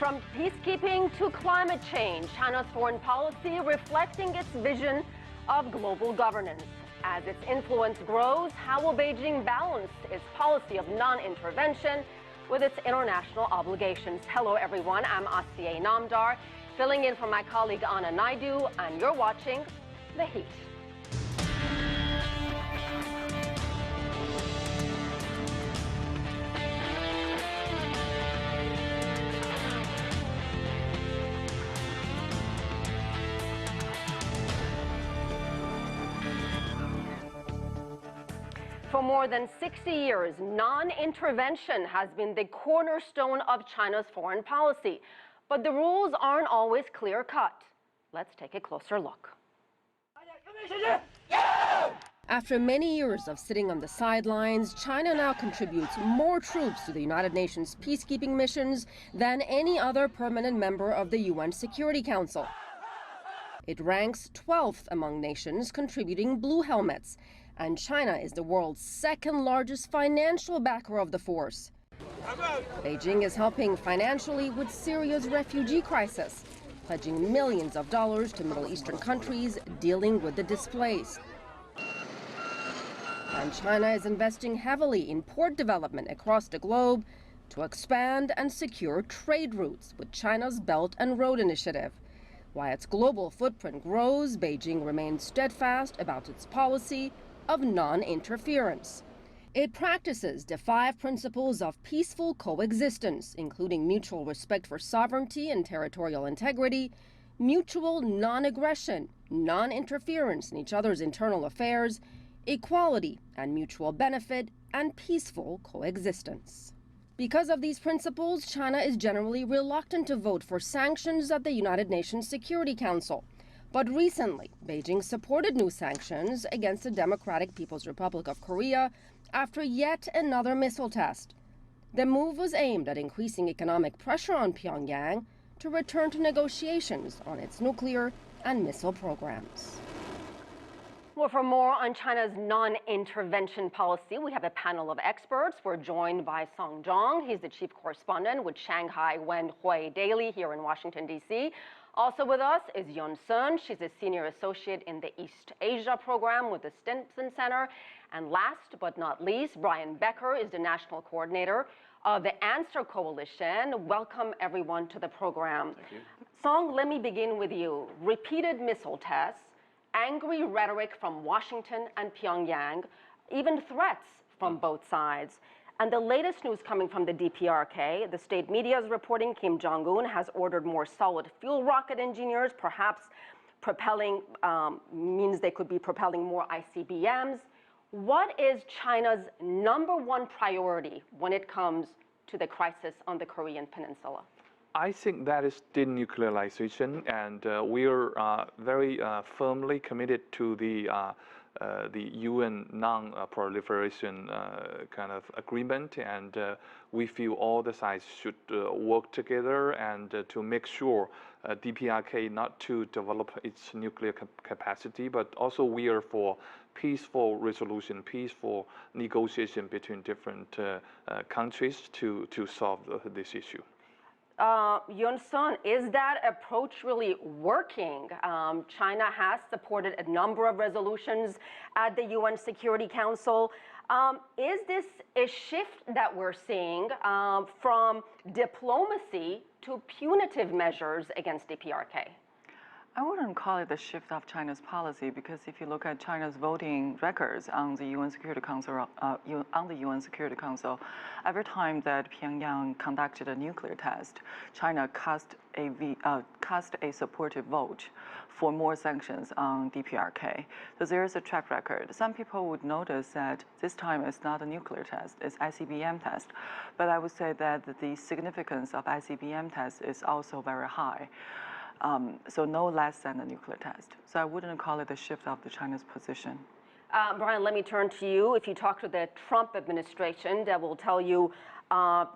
From peacekeeping to climate change, China's foreign policy reflecting its vision of global governance. As its influence grows, how will Beijing balance its policy of non-intervention with its international obligations? Hello, everyone. I'm Asiye Namdar, filling in for my colleague Anna Naidu, and you're watching The Heat. For more than 60 years, non-intervention has been the cornerstone of China's foreign policy. But the rules aren't always clear-cut. Let's take a closer look. After many years of sitting on the sidelines, China now contributes more troops to the United Nations peacekeeping missions than any other permanent member of the UN Security Council. It ranks 12th among nations contributing blue helmets. And China is the world's second largest financial backer of the force. Beijing is helping financially with Syria's refugee crisis, pledging millions of dollars to Middle Eastern countries dealing with the displaced. And China is investing heavily in port development across the globe to expand and secure trade routes with China's Belt and Road Initiative. While its global footprint grows, Beijing remains steadfast about its policy of non-interference. It practices the 5 principles of peaceful coexistence, including mutual respect for sovereignty and territorial integrity, mutual non-aggression, non-interference in each other's internal affairs, equality and mutual benefit, and peaceful coexistence. Because of these principles, China is generally reluctant to vote for sanctions at the United Nations Security Council. But recently, Beijing supported new sanctions against the Democratic People's Republic of Korea after yet another missile test. The move was aimed at increasing economic pressure on Pyongyang to return to negotiations on its nuclear and missile programs. Well, for more on China's non-intervention policy, we have a panel of experts. We're joined by Song Zhang. He's the chief correspondent with Shanghai Wenhui Daily here in Washington, D.C. Also with us is Yun Sun. She's a senior associate in the East Asia program with the Stimson Center. And last but not least, Brian Becker is the national coordinator of the Answer Coalition. Welcome, everyone, to the program. Thank you. Song, let me begin with you. Repeated missile tests, angry rhetoric from Washington and Pyongyang, even threats from both sides. And the latest news coming from the DPRK, the state media is reporting Kim Jong-un has ordered more solid fuel rocket engineers, perhaps means they could be propelling more ICBMs. What is China's #1 priority when it comes to the crisis on the Korean Peninsula? I think that is denuclearization, and we are very firmly committed to the UN non-proliferation kind of agreement, and we feel all the sides should work together and to make sure DPRK not to develop its nuclear capacity, but also we are for peaceful resolution, peaceful negotiation between different countries to solve this issue. Yun Sun, is that approach really working? China has supported a number of resolutions at the UN Security Council. Is this a shift that we're seeing from diplomacy to punitive measures against DPRK? I wouldn't call it the shift of China's policy, because if you look at China's voting records on the UN Security Council, every time that Pyongyang conducted a nuclear test, China cast a supportive vote for more sanctions on DPRK. So there is a track record. Some people would notice that this time it's not a nuclear test, it's ICBM test. But I would say that the significance of ICBM test is also very high. So no less than a nuclear test. So I wouldn't call it a shift of the China's position. Brian, let me turn to you. If you talk to the Trump administration, they will tell you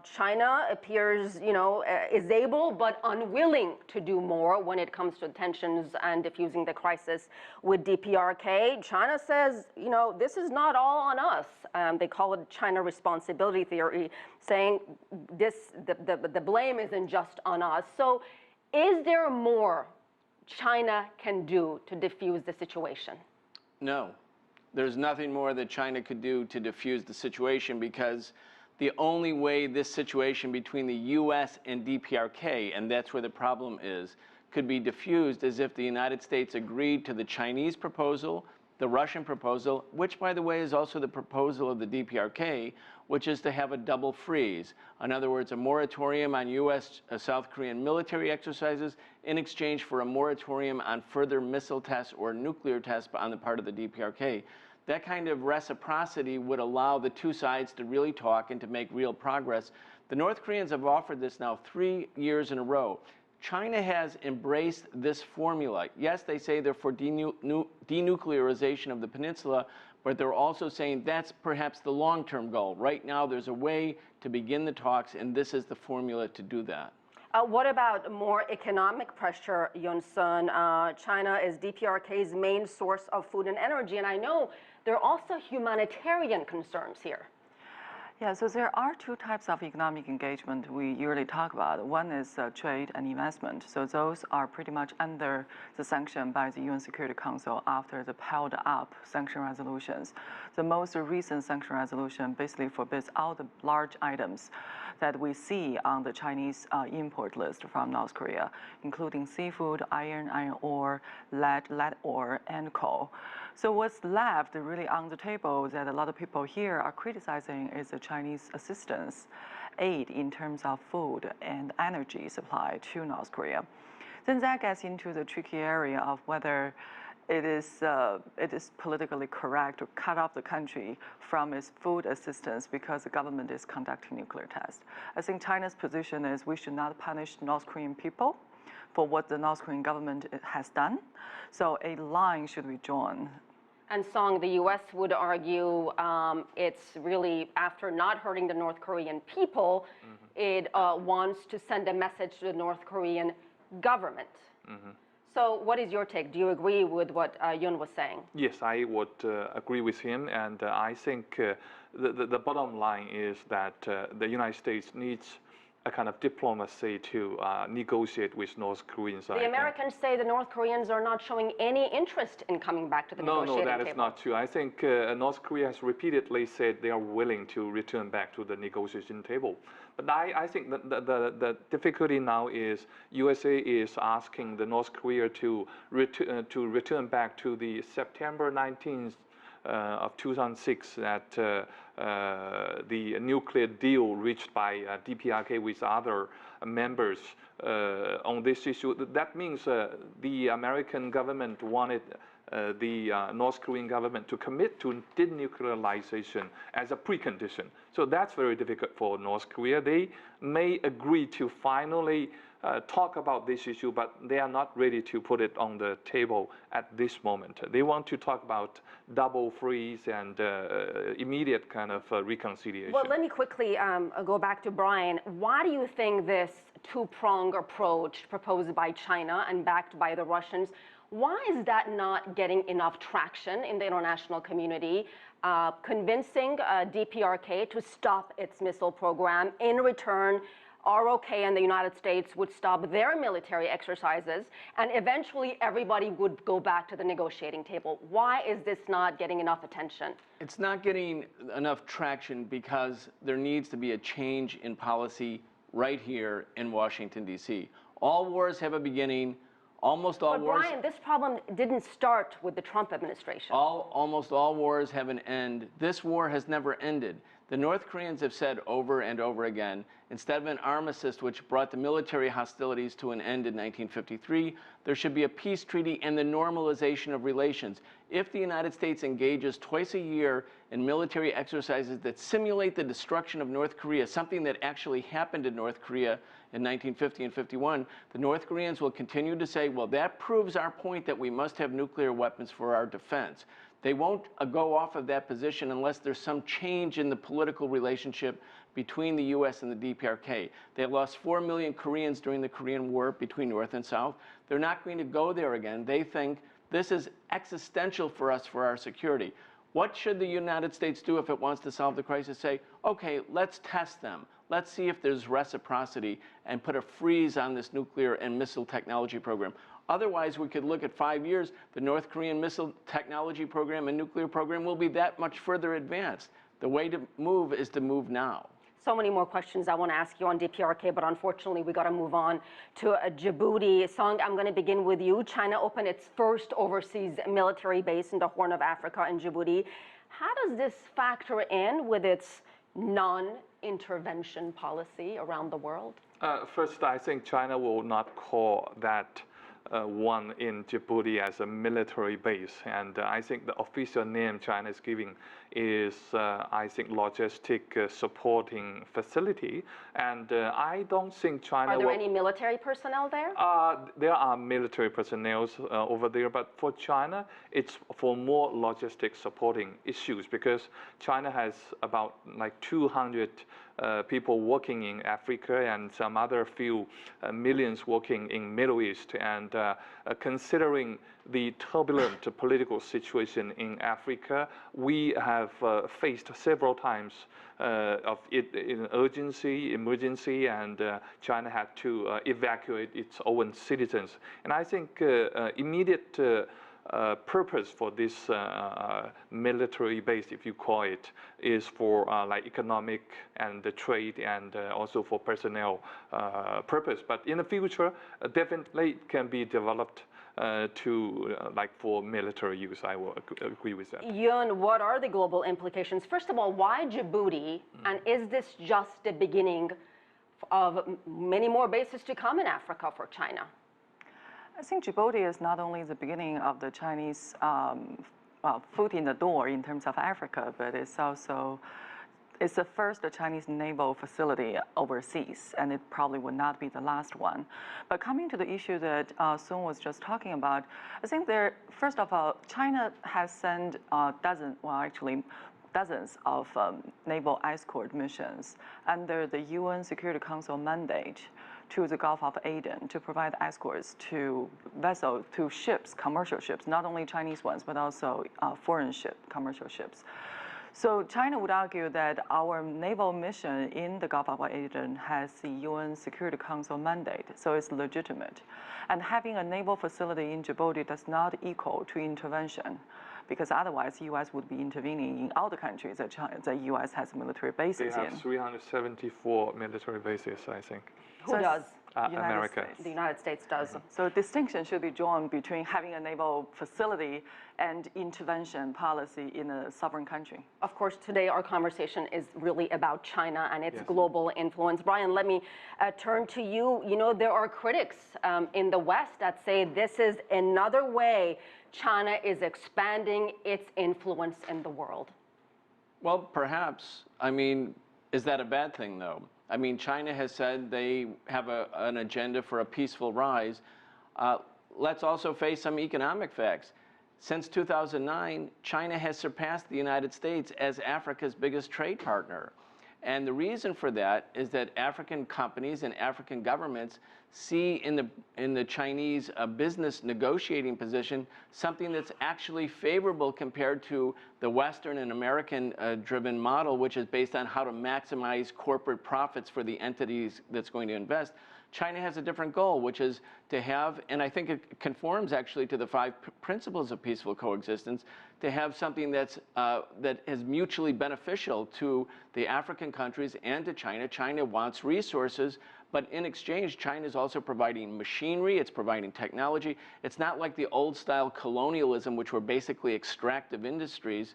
China appears, is able but unwilling to do more when it comes to tensions and diffusing the crisis with DPRK. China says, this is not all on us. They call it China responsibility theory, saying the blame isn't just on us. So is there more China can do to diffuse the situation? No. There's nothing more that China could do to diffuse the situation, because the only way this situation between the U.S. and DPRK, and that's where the problem is, could be diffused is if the United States agreed to the Chinese proposal, the Russian proposal, which, by the way, is also the proposal of the DPRK, which is to have a double freeze. In other words, a moratorium on U.S. South Korean military exercises in exchange for a moratorium on further missile tests or nuclear tests on the part of the DPRK. That kind of reciprocity would allow the two sides to really talk and to make real progress. The North Koreans have offered this now 3 years in a row. China has embraced this formula. Yes, they say they're for denuclearization of the peninsula, but they're also saying that's perhaps the long-term goal. Right now, there's a way to begin the talks, and this is the formula to do that. What about more economic pressure, Yun-sun? China is DPRK's main source of food and energy, and I know there are also humanitarian concerns here. Yeah, so there are two types of economic engagement we usually talk about. One is trade and investment. So those are pretty much under the sanction by the UN Security Council after the piled up sanction resolutions. The most recent sanction resolution basically forbids all the large items that we see on the Chinese import list from North Korea, including seafood, iron ore, lead ore, and coal. So what's left really on the table that a lot of people here are criticizing is the Chinese assistance, aid in terms of food and energy supply to North Korea. Then that gets into the tricky area of whether it is politically correct to cut off the country from its food assistance because the government is conducting nuclear tests. I think China's position is we should not punish North Korean people for what the North Korean government has done. So a line should be drawn. And Song, the U.S. would argue it's really, after not hurting the North Korean people, it wants to send a message to the North Korean government. So what is your take? Do you agree with what Yun was saying? Yes, I would agree with him, and I think the bottom line is that the United States needs a kind of diplomacy to negotiate with North Koreans. The Americans say the North Koreans are not showing any interest in coming back to the negotiating table. No, that is not true. I think North Korea has repeatedly said they are willing to return back to the negotiation table. But I think that the difficulty now is USA is asking the North Korea to return back to the September 19th of 2006 that the nuclear deal reached by DPRK with other members on this issue. That means the American government wanted the North Korean government to commit to denuclearization as a precondition. So that's very difficult for North Korea. They may agree to finally talk about this issue, but they are not ready to put it on the table at this moment. They want to talk about double freeze and immediate kind of reconciliation. Well, let me quickly go back to Brian. Why do you think this two-prong approach proposed by China and backed by the Russians, why is that not getting enough traction in the international community, convincing DPRK to stop its missile program? In return, ROK and the United States would stop their military exercises, and eventually everybody would go back to the negotiating table. Why is this not getting enough attention? It's not getting enough traction because there needs to be a change in policy right here in Washington, D.C. All wars have a beginning. Almost all wars. But Brian, this problem didn't start with the Trump administration. Almost all wars have an end. This war has never ended. The North Koreans have said over and over again, instead of an armistice which brought the military hostilities to an end in 1953, there should be a peace treaty and the normalization of relations. If the United States engages twice a year in military exercises that simulate the destruction of North Korea, something that actually happened in North Korea in 1950 and 51, the North Koreans will continue to say, well, that proves our point that we must have nuclear weapons for our defense. They won't go off of that position unless there's some change in the political relationship between the U.S. and the DPRK. They lost 4 million Koreans during the Korean War between North and South. They're not going to go there again. They think this is existential for us, for our security. What should the United States do if it wants to solve the crisis? Say, okay, let's test them. Let's see if there's reciprocity and put a freeze on this nuclear and missile technology program. Otherwise, we could look at 5 years, the North Korean missile technology program and nuclear program will be that much further advanced. The way to move is to move now. So many more questions I want to ask you on DPRK, but unfortunately, we got to move on to Djibouti. Song, I'm going to begin with you. China opened its first overseas military base in the Horn of Africa in Djibouti. How does this factor in with its non-intervention policy around the world? First, I think China will not call that one in Djibouti as a military base, and I think the official name China is giving is, I think, logistic supporting facility, and I don't think China. Are there any military personnel there? There are military personnel over there, but for China, it's for more logistic supporting issues because China has about like 200 people working in Africa and some other few millions working in Middle East. And considering the turbulent political situation in Africa, we have faced several times of it in emergency, and China had to evacuate its own citizens. And I think immediate purpose for this military base, if you call it, is for like economic and the trade and also for personnel purpose. But in the future, definitely it can be developed to like for military use. I will agree with that. Yun, what are the global implications? First of all, why Djibouti? And is this just the beginning of many more bases to come in Africa for China? I think Djibouti is not only the beginning of the Chinese foot in the door in terms of Africa, but it's also the first Chinese naval facility overseas, and it probably would not be the last one. But coming to the issue that Sun was just talking about, I think first of all, China has sent dozens of naval escort missions under the UN Security Council mandate to the Gulf of Aden to provide escorts to vessels, to ships, commercial ships, not only Chinese ones, but also foreign commercial ships. So China would argue that our naval mission in the Gulf of Aden has the UN Security Council mandate, so it's legitimate. And having a naval facility in Djibouti does not equal to intervention, because otherwise the U.S. would be intervening in all the countries that the U.S. has military bases in. They have 374 military bases, I think. Who does? America. The United States does. So distinction should be drawn between having a naval facility and intervention policy in a sovereign country. Of course, today our conversation is really about China and its global influence. Brian, let me turn to you. You know, there are critics in the West that say this is another way China is expanding its influence in the world. Well, perhaps. I mean, is that a bad thing, though? I mean, China has said they have an agenda for a peaceful rise. Let's also face some economic facts. Since 2009, China has surpassed the United States as Africa's biggest trade partner. And the reason for that is that African companies and African governments see in the Chinese business negotiating position something that's actually favorable compared to the Western and American driven model, which is based on how to maximize corporate profits for the entities that's going to invest. China has a different goal, which is to have, and I think it conforms actually to the 5 principles of peaceful coexistence, to have something that is mutually beneficial to the African countries and to China. China wants resources, but in exchange, China is also providing machinery, it's providing technology. It's not like the old style colonialism, which were basically extractive industries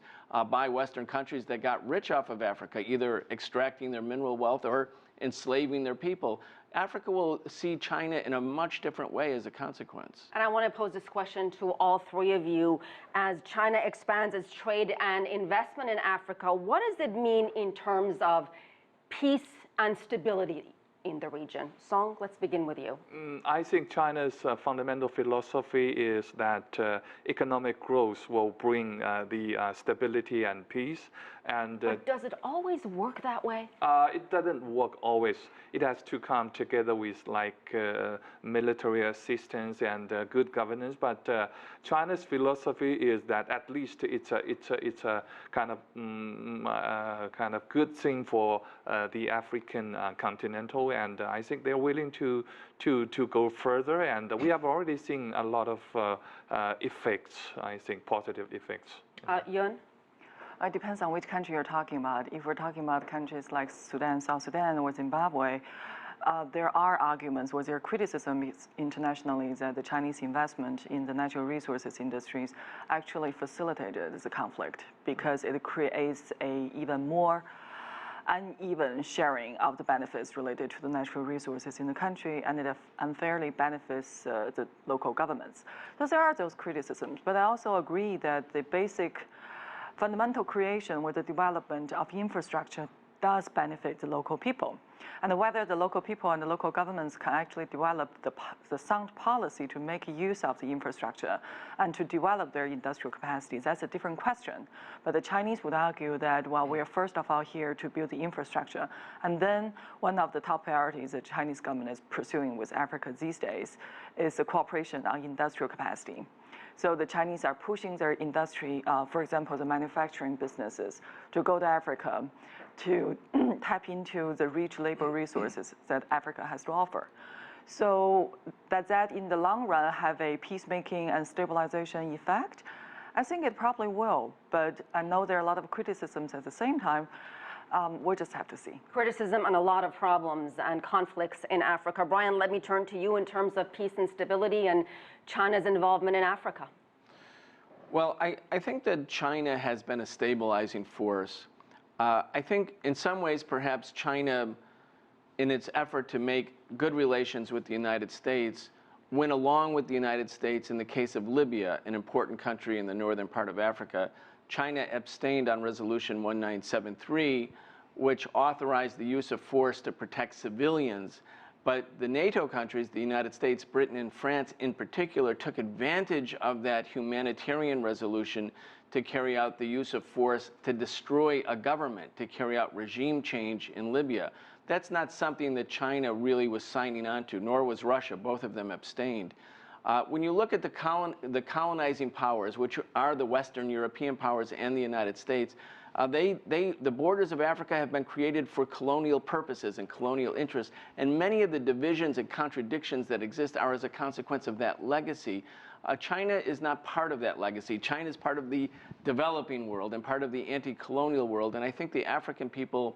by Western countries that got rich off of Africa, either extracting their mineral wealth or enslaving their people. Africa will see China in a much different way as a consequence. And I want to pose this question to all 3 of you. As China expands its trade and investment in Africa, what does it mean in terms of peace and stability in the region? Song, let's begin with you. I think China's fundamental philosophy is that economic growth will bring the stability and peace. And But does it always work that way? it doesn't work always. It has to come together with like military assistance and good governance. But China's philosophy is that at least it's a kind of good thing for the African continental, and I think they're willing to go further. And we have already seen a lot of effects. I think positive effects. Yun? It depends on which country you're talking about. If we're talking about countries like Sudan, South Sudan, or Zimbabwe, there are arguments, or there are criticism internationally that the Chinese investment in the natural resources industries actually facilitated the conflict because it creates a even more uneven sharing of the benefits related to the natural resources in the country, and it unfairly benefits the local governments. So there are those criticisms, but I also agree that the basic fundamental creation or the development of infrastructure does benefit the local people. And whether the local people and the local governments can actually develop the sound policy to make use of the infrastructure and to develop their industrial capacities, that's a different question. But the Chinese would argue that, well, we are first of all here to build the infrastructure. And then one of the top priorities the Chinese government is pursuing with Africa these days is the cooperation on industrial capacity. So the Chinese are pushing their industry, for example, the manufacturing businesses, to go to Africa to tap into the rich labor resources that Africa has to offer. So does that in the long run have a peacemaking and stabilization effect? I think it probably will, but I know there are a lot of criticisms at the same time. We'll just have to see. Criticism and a lot of problems and conflicts in Africa. Brian, let me turn to you in terms of peace and stability and China's involvement in Africa. Well, I think that China has been a stabilizing force. I think in some ways, perhaps China, in its effort to make good relations with the United States, went along with the United States in the case of Libya, an important country in the northern part of Africa. China abstained on Resolution 1973, which authorized the use of force to protect civilians. But the NATO countries, the United States, Britain, and France in particular, took advantage of that humanitarian resolution to carry out the use of force to destroy a government, to carry out regime change in Libya. That's not something that China really was signing on to, nor was Russia. Both of them abstained. When you look at the colonizing powers, which are the Western European powers and the United States, the borders of Africa have been created for colonial purposes and colonial interests, and many of the divisions and contradictions that exist are as a consequence of that legacy. China is not part of that legacy. China is part of the developing world and part of the anti-colonial world, and I think the African people,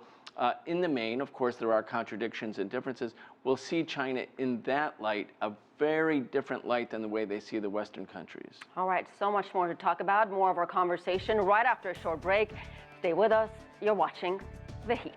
in the main, of course there are contradictions and differences, will see China in that light, a very different light than the way they see the Western countries. All right, so much more to talk about, more of our conversation right after a short break. Stay with us. You're watching The Heat.